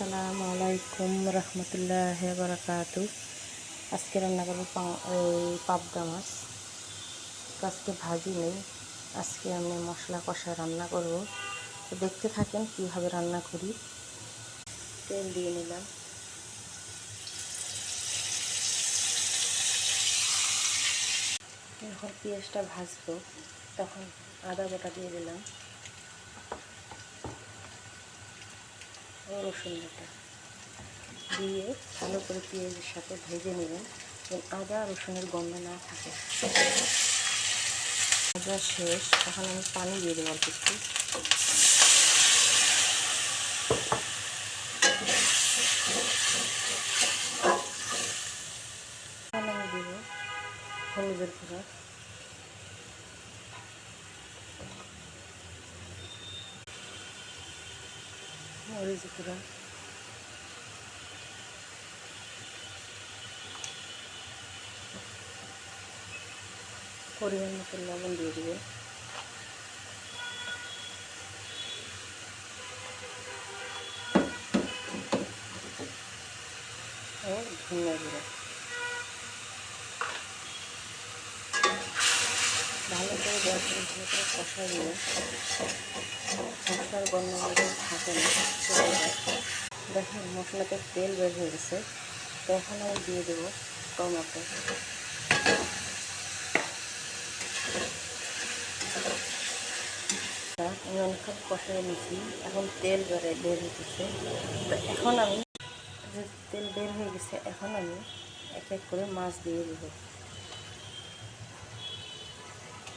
আসসালামু আলাইকুম রহমতুল্লাহ বারাকাতু। আজকে রান্না করবো পাবদা মাছ। তো আজকে ভাজি নেই, আজকে আমি মশলা কষা রান্না করব। তো দেখতে থাকেন কীভাবে রান্না করি। তেল দিয়ে নিলাম, যখন পেঁয়াজটা ভাজবো তখন আদা বাটা দিয়ে দিলাম ও রসুন বাটা দিয়ে ভালো করে পেঁয়াজের সাথে ভেজে নেবেন, আদা রসুনের গন্ধ না থাকে। ভাজা শেষ, তখন আমি পানি দিয়ে দেবো অল্প একটু। আমি দেবো হলুদের গুঁড়া, মরিচ গুঁড়া, পরিমাণ মতো লবণ দিয়ে দেবো, ও ধনিয়া গুঁড়া। ভালো করে ভালো করে কষা দিয়ে মশলার গন্ধ থাকে না, চলে যায়। দেখেন মশলাতে তেল বের হয়ে গেছে, তখন আমি দিয়ে দেবো টমেটো। আমি অনেকক্ষণ কষায় নিয়েছি, এখন তেল বের হতেছে। তো এখন আমি যে তেল বের হয়ে গেছে, এখন আমি এক এক করে মাছ দিয়ে দেবো।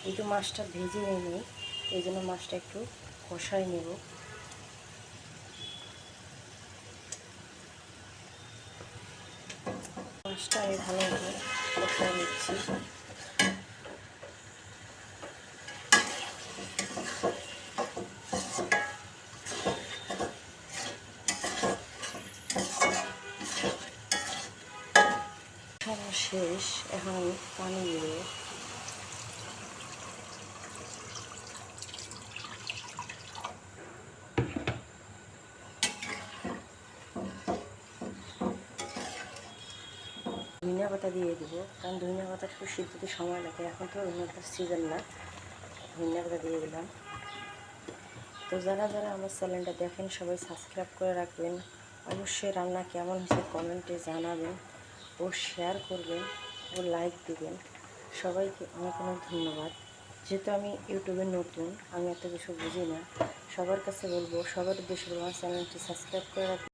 একটু মাছটা ভেজে নিই, এই জন্য মাছটা একটু কষাই নেব। মাছটা আমি ভালোভাবে কষাই নিচ্ছি। শেষ, এখন আমি পানি দিয়ে ধনিয়া পাতা দিয়ে দেবো, কারণ ধনিয়া পাতা একটু সিদ্ধতে সময় লাগে, এখন তো ধনিয়া পাতার সিজন না। ধনিয়া পাতা দিয়ে দিলাম। তো যারা যারা আমার চ্যানেলটা দেখেন সবাই সাবস্ক্রাইব করে রাখবেন, অবশ্যই রান্না কেমন হয়েছে কমেন্টে জানাবেন ও শেয়ার করবেন ও লাইক দিবেন। সবাইকে অনেক অনেক ধন্যবাদ। যেহেতু আমি ইউটিউবে নতুন, আমি এত কিছু বুঝি না, সবার কাছে বলবো সবার উদ্দেশ্যে আমার চ্যানেলটি সাবস্ক্রাইব করে রাখবেন।